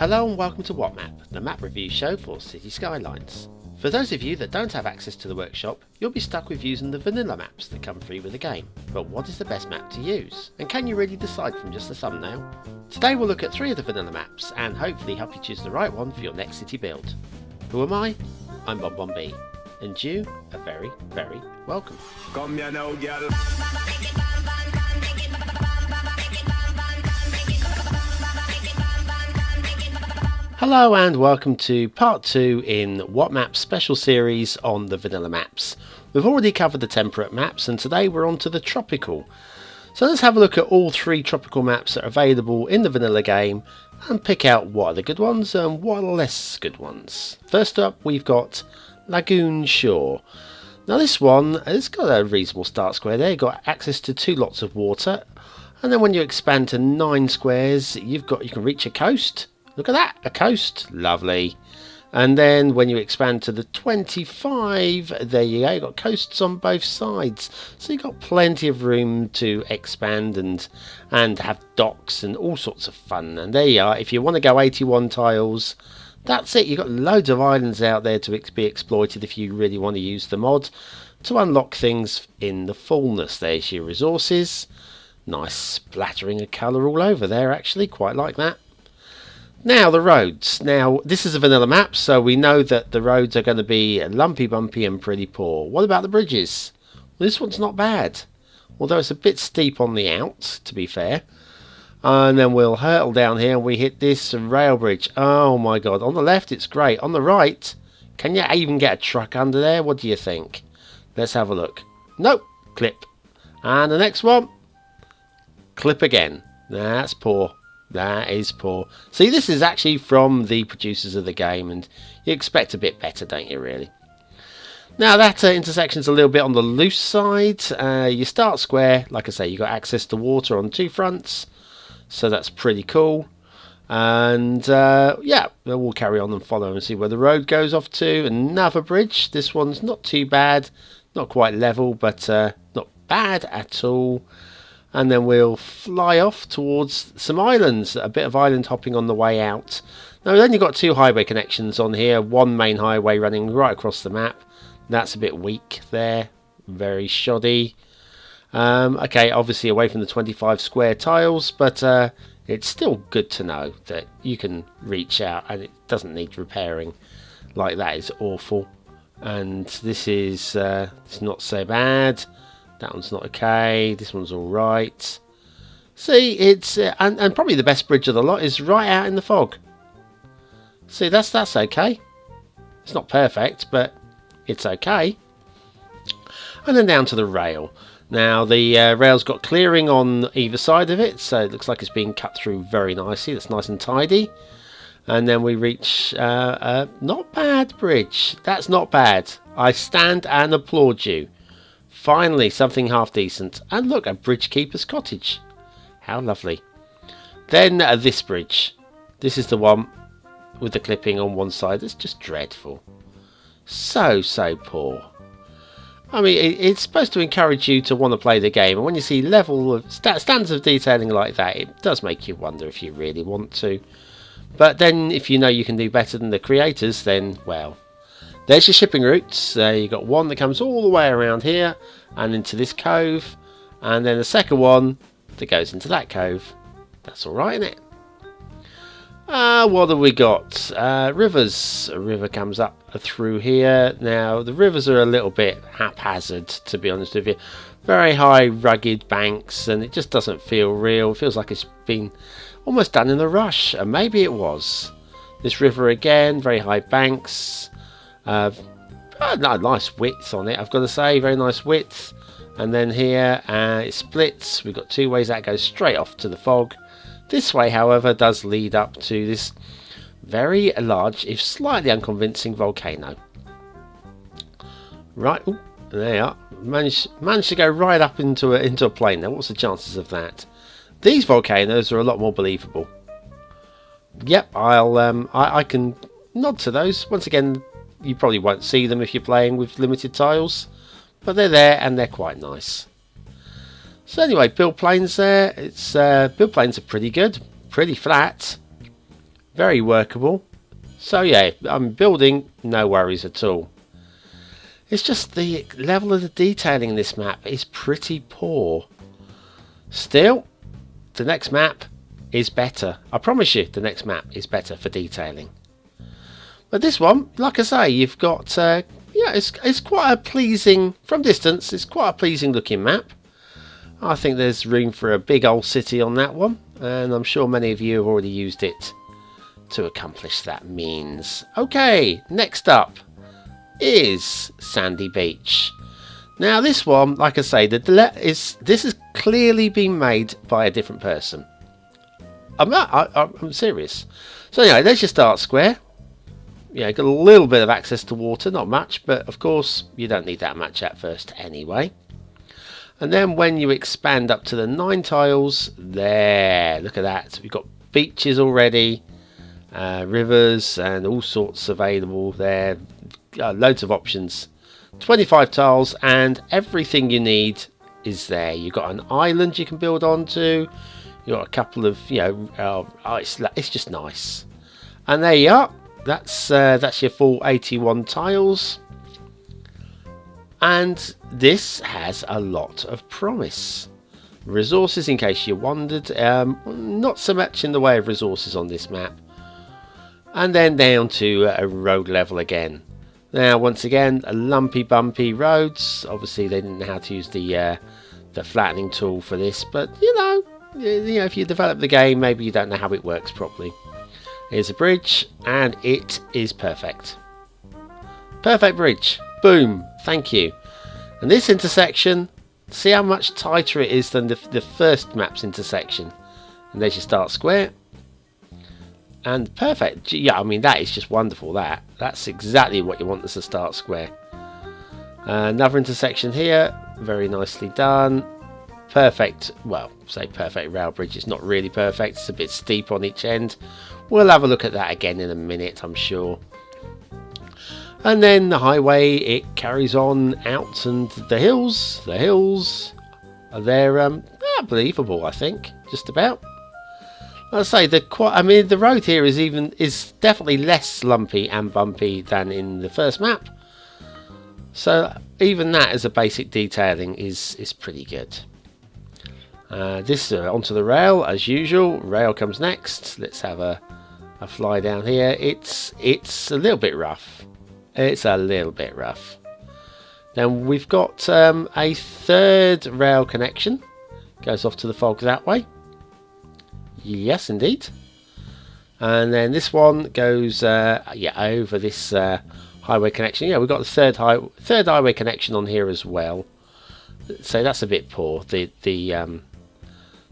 Hello and welcome to What Map, the map review show for City Skylines. For those of you that don't have access to the workshop, you'll be stuck with using the vanilla maps that come free with the game. But what is the best map to use? And can you really decide from just the thumbnail? Today we'll look at 3 of the vanilla maps and hopefully help you choose the right one for your next city build. Who am I? I'm BonBonB, and you are very, very welcome. Come here now, girl. Hello and welcome to part 2 in What Map special series on the vanilla maps. We've already covered the temperate maps and today we're on to the tropical. So let's have a look at all 3 tropical maps that are available in the vanilla game and pick out what are the good ones and what are the less good ones. First up we've got Lagoon Shore. Now this one has got a reasonable start square there. You've got access to 2 lots of water, and then when you expand to 9 squares you can reach a coast. Look at that, a coast, lovely. And then when you expand to the 25, there you go, you've got coasts on both sides. So you've got plenty of room to expand and have docks and all sorts of fun. And there you are, if you want to go 81 tiles, that's it. You've got loads of islands out there to be exploited if you really want to use the mod to unlock things in the fullness. There's your resources. Nice splattering of colour all over there, actually, quite like that. Now the roads. Now this is a vanilla map, so we know that the roads are going to be lumpy, bumpy and pretty poor. What about the bridges? Well, this one's not bad, although it's a bit steep on the out, to be fair. And then we'll hurtle down here and we hit this rail bridge. Oh my god, on the left it's great. On the right, can you even get a truck under there? What do you think? Let's have a look. Nope, clip. And the next one, clip again. That's poor. That is poor. See, this is actually from the producers of the game, and you expect a bit better, don't you, really? Now, that intersection's a little bit on the loose side. You start square. Like I say, you've got access to water on 2 fronts, so that's pretty cool. And, yeah, we'll carry on and follow and see where the road goes off to. Another bridge. This one's not too bad. Not quite level, but not bad at all. And then we'll fly off towards some islands, a bit of island hopping on the way out. Now we've only got 2 highway connections on here, 1 main highway running right across the map. That's a bit weak there, very shoddy. Okay, obviously away from the 25 square tiles, but it's still good to know that you can reach out and it doesn't need repairing. Like that is awful. And this is it's not so bad. That one's not okay. This one's all right. See, it's and probably the best bridge of the lot is right out in the fog. See, that's okay. It's not perfect, but it's okay. And then down to the rail. Now the rail's got clearing on either side of it, so it looks like it's being cut through very nicely. That's nice and tidy. And then we reach a not bad bridge. That's not bad. I stand and applaud you. Finally, something half decent. And look, a bridge keeper's cottage. How lovely. Then this bridge. This is the one with the clipping on one side. It's just dreadful. So poor. I mean, it's supposed to encourage you to want to play the game. And when you see level of standards of detailing like that, it does make you wonder if you really want to. But then if you know you can do better than the creators, then, well, there's your shipping routes. You've got one that comes all the way around here and into this cove, and then the second one that goes into that cove. That's alright, isn't it? What have we got? Rivers. A river comes up through here. Now, the rivers are a little bit haphazard, to be honest with you. Very high, rugged banks, and it just doesn't feel real. It feels like it's been almost done in a rush, and maybe it was. This river again, very high banks. Nice width on it, I've got to say, very nice width. And then here it splits. We've got 2 ways that goes straight off to the fog. This way, however, does lead up to this very large, if slightly unconvincing, volcano. Right, ooh, there you are. Managed to go right up into a plane there. What's the chances of that? These volcanoes are a lot more believable. Yep, I can nod to those. Once again, you probably won't see them if you're playing with limited tiles, but they're there and they're quite nice. So anyway, build planes there. Build planes are pretty good, pretty flat. very workable. So yeah, I'm building, no worries at all. It's just the level of the detailing in this map is pretty poor. Still, the next map is better. I promise you, the next map is better for detailing. But this one, like I say, you've got, yeah, it's quite a pleasing, from distance, it's quite a pleasing looking map. I think there's room for a big old city on that one, and I'm sure many of you have already used it to accomplish that means. Okay, next up is Sandy Beach. Now this one, like I say, this has clearly been made by a different person. I'm serious. So anyway, there's your start square. Yeah, got a little bit of access to water, not much, but of course you don't need that much at first anyway. And then when you expand up to the 9 tiles, there, look at that. We've got beaches already, rivers and all sorts available there. Loads of options. 25 tiles and everything you need is there. You've got an island you can build onto. You've got a couple of, it's just nice. And there you are. That's your full 81 tiles. And this has a lot of promise. Resources, in case you wondered, not so much in the way of resources on this map. And then down to a road level again. Now, once again, lumpy, bumpy roads. Obviously, they didn't know how to use the flattening tool for this, but you know, if you develop the game, maybe you don't know how it works properly. Here's a bridge, and it is perfect. Perfect bridge. Boom. Thank you. And this intersection, see how much tighter it is than the first map's intersection. And there's your start square. And perfect. Yeah, I mean, that is just wonderful. That's exactly what you want as a start square. Another intersection here. Very nicely done. Perfect. Well, say perfect rail bridge. It's not really perfect. It's a bit steep on each end. We'll have a look at that again in a minute, I'm sure. And then the highway, it carries on out, and the hills are there. Believable, I think, just about. I'll say the road here is definitely less lumpy and bumpy than in the first map. So even that as a basic detailing is pretty good. This onto the rail as usual. Rail comes next. Let's have a fly down here. It's a little bit rough. It's a little bit rough. Then we've got a third rail connection. Goes off to the fog that way. Yes, indeed. And then this one goes over this highway connection. Yeah, we've got the third highway connection on here as well. So that's a bit poor. The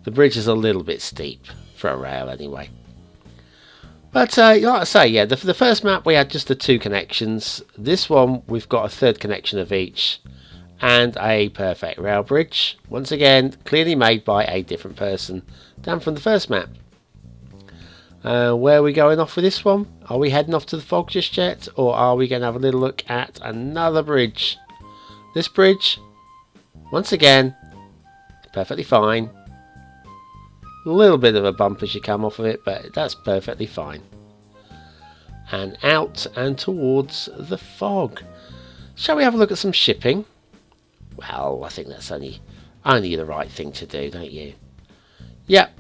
bridge is a little bit steep for a rail anyway. But like I say, yeah, the first map we had just the 2 connections. This one we've got a third connection of each, and a perfect rail bridge. Once again, clearly made by a different person than from the first map. Where are we going off with this one? Are we heading off to the fog just yet, or are we going to have a little look at another bridge? This bridge, once again, perfectly fine. A little bit of a bump as you come off of it, but that's perfectly fine. And out and towards the fog. Shall we have a look at some shipping? Well, I think that's only the right thing to do, don't you? Yep.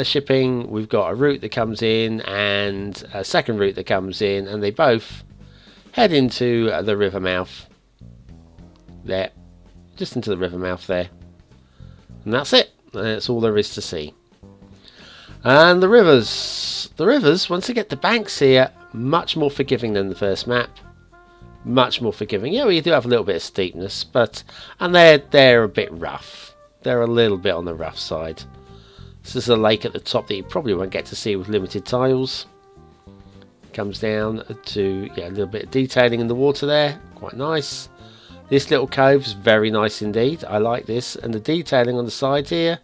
Shipping, we've got a route that comes in and a second route that comes in, and they both head into the river mouth. There. Just into the river mouth there. And that's it. That's all there is to see. And the rivers, once you get the banks here, much more forgiving than the first map. Much more forgiving. Yeah, well, you do have a little bit of steepness, and they're a bit rough. They're a little bit on the rough side. This is a lake at the top that you probably won't get to see with limited tiles. Comes down to a little bit of detailing in the water there. Quite nice. This little cove's very nice indeed. I like this, and the detailing on the side here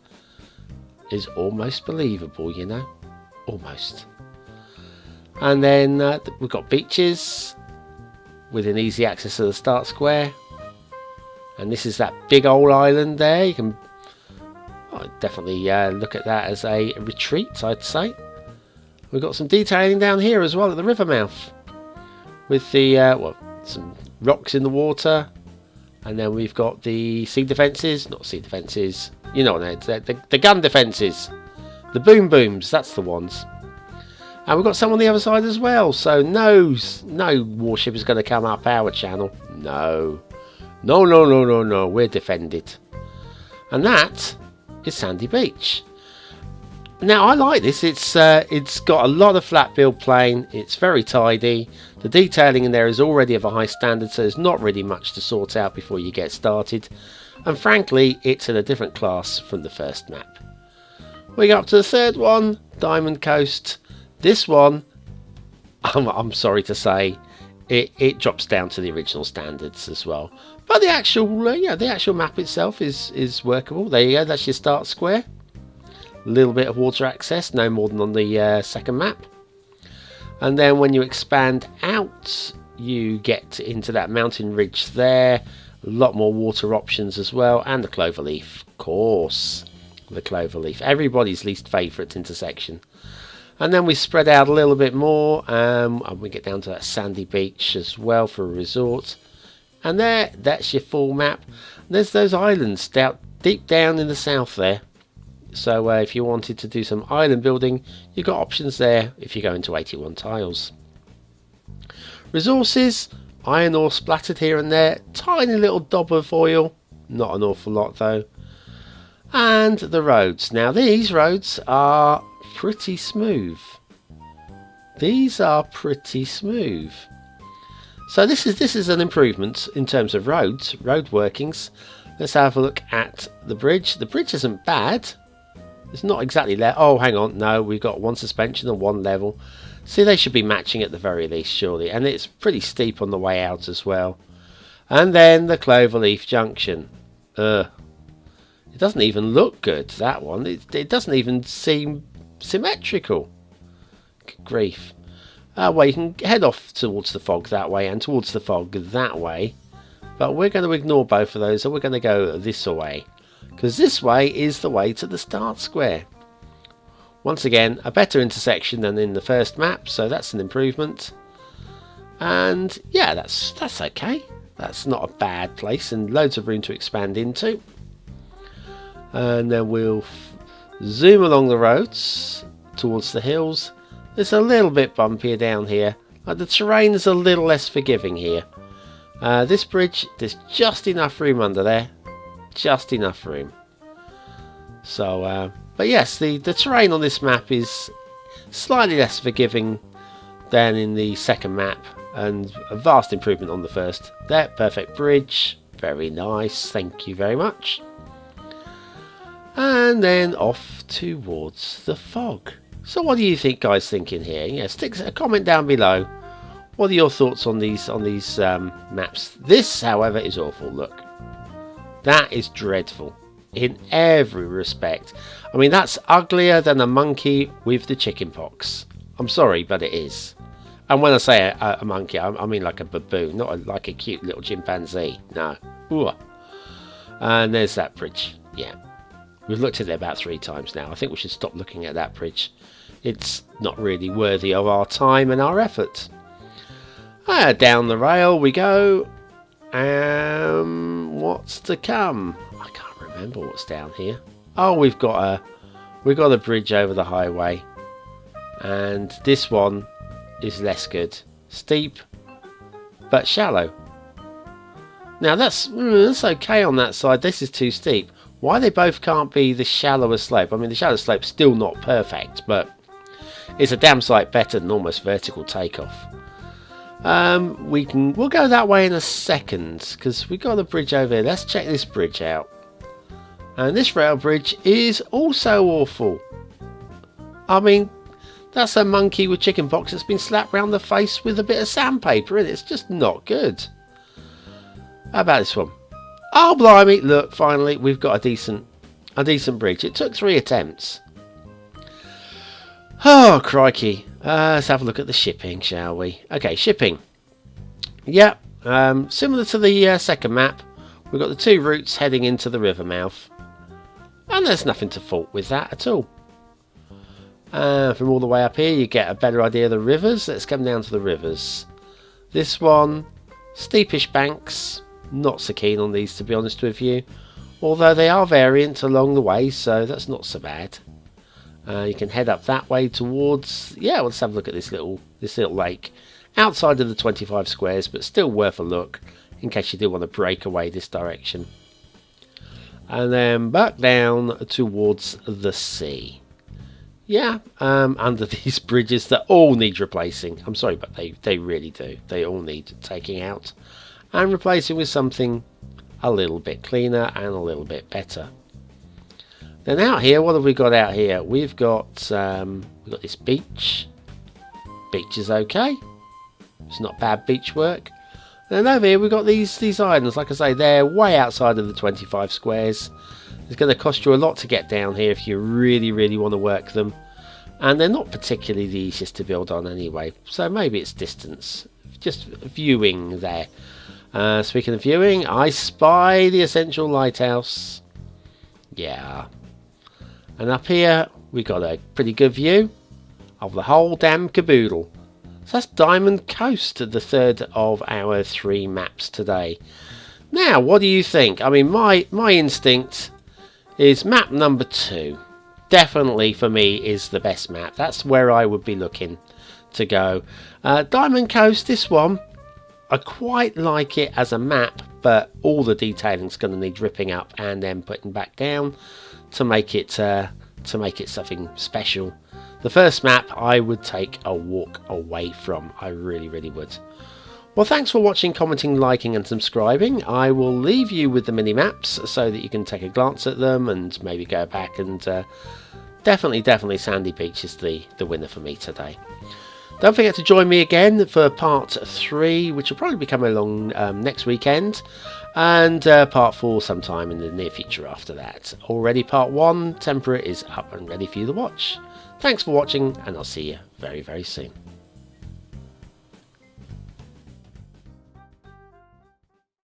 is almost believable, you know, almost. And then we've got beaches within easy access to the start square, and this is that big old island there. You can definitely look at that as a retreat, I'd say. we've got some detailing down here as well at the river mouth. With the, some rocks in the water. And then we've got the sea defences. Not sea defences. You know what the gun defences. The boom booms. That's the ones. And we've got some on the other side as well. So no warship is going to come up our channel. No. No. We're defended. And that is Sandy Beach. Now I like this. It's got a lot of flat build plane. It's very tidy. The detailing in there is already of a high standard, so there's not really much to sort out before you get started. And frankly, it's in a different class from the first map. We go up to the third one, Diamond Coast. This one, I'm sorry to say, it drops down to the original standards as well. But the actual map itself is workable. There you go. That's your start square. A little bit of water access, no more than on the second map. And then when you expand out, you get into that mountain ridge there. A lot more water options as well, and the cloverleaf, of course. The cloverleaf, everybody's least favourite intersection. And then we spread out a little bit more, and we get down to that sandy beach as well for a resort. And that's your full map. And there's those islands deep down in the south there. So if you wanted to do some island building, you've got options there if you go into 81 tiles. Resources, iron ore splattered here and there, tiny little daub of oil, not an awful lot though. And the roads. Now these roads are pretty smooth. These are pretty smooth. So this is an improvement in terms of road workings. Let's have a look at the bridge. The bridge isn't bad. It's not exactly there. Oh, hang on. No, we've got one suspension and one level. See, they should be matching at the very least, surely. And it's pretty steep on the way out as well. And then the Cloverleaf Junction. It doesn't even look good, that one. It doesn't even seem symmetrical. Good grief. Well, you can head off towards the fog that way and towards the fog that way. But we're going to ignore both of those and we're going to go this way. Because this way is the way to the start square. Once again, a better intersection than in the first map, so that's an improvement. And yeah, that's okay. That's not a bad place and loads of room to expand into. And then we'll zoom along the roads towards the hills. It's a little bit bumpier down here. The terrain is a little less forgiving here. This bridge, there's just enough room under there. Just enough room. So, but yes, the terrain on this map is slightly less forgiving than in the second map, and a vast improvement on the first. There, perfect bridge, very nice, thank you very much. And then off towards the fog. So what do you guys think in here? Yeah, stick a comment down below. What are your thoughts on these maps? This, however, is awful. Look. That is dreadful in every respect. I mean, that's uglier than a monkey with the chicken pox. I'm sorry, but it is. And when I say a monkey, I mean like a baboon, not like a cute little chimpanzee. No. Ooh. And there's that bridge. Yeah. We've looked at it about 3 times now. I think we should stop looking at that bridge. It's not really worthy of our time and our effort. Down the rail we go. What's to come? I can't remember what's down here. Oh, we've got a bridge over the highway, and this one is less good. Steep, but shallow. Now that's okay on that side. This is too steep. Why they both can't be the shallower slope? I mean, the shallow slope's still not perfect, but it's a damn sight better than almost vertical takeoff. We'll go that way in a second because we got a bridge over here. Let's check this bridge out. And this rail bridge is also awful. I mean, that's a monkey with chicken pox that's been slapped round the face with a bit of sandpaper in it. It's just not good. How about this one? Oh blimey! Look, finally we've got a decent bridge. It took 3 attempts. Oh crikey! Let's have a look at the shipping, shall we? Okay, shipping. Yeah, similar to the second map, we've got the 2 routes heading into the river mouth, and there's nothing to fault with that at all. From all the way up here you get a better idea of the rivers. Let's come down to the rivers. This one, steepish banks, not so keen on these to be honest with you, although they are variant along the way, so that's not so bad. You can head up that way towards, let's have a look at this little lake, outside of the 25 squares, but still worth a look in case you do want to break away this direction. And then back down towards the sea. Under these bridges that all need replacing. I'm sorry, but they really do. They all need taking out and replacing with something a little bit cleaner and a little bit better. Then out here, what have we got out here? We've got this beach. Beach is okay. It's not bad beach work. And then over here we've got these islands. Like I say, they're way outside of the 25 squares. It's going to cost you a lot to get down here if you really want to work them. And they're not particularly the easiest to build on anyway. So maybe it's distance. Just viewing there. Speaking of viewing, I spy the Essential Lighthouse. Yeah. And up here we got a pretty good view of the whole damn caboodle. So that's Diamond Coast, the third of our 3 maps today. Now, what do you think? I mean, my instinct is map number 2. Definitely for me is the best map. That's where I would be looking to go. Diamond Coast, this one, I quite like it as a map, but all the detailing is going to need ripping up and then putting back down to make it something special. The first map I would take a walk away from. I really would. Well, thanks for watching, commenting, liking and subscribing. I will leave you with the mini maps so that you can take a glance at them and maybe go back, and definitely Sandy Beach is the winner for me today. Don't forget to join me again for part 3, which will probably be coming along next weekend, and part 4 sometime in the near future after that. Already part 1, Temperate, is up and ready for you to watch. Thanks for watching, and I'll see you very soon.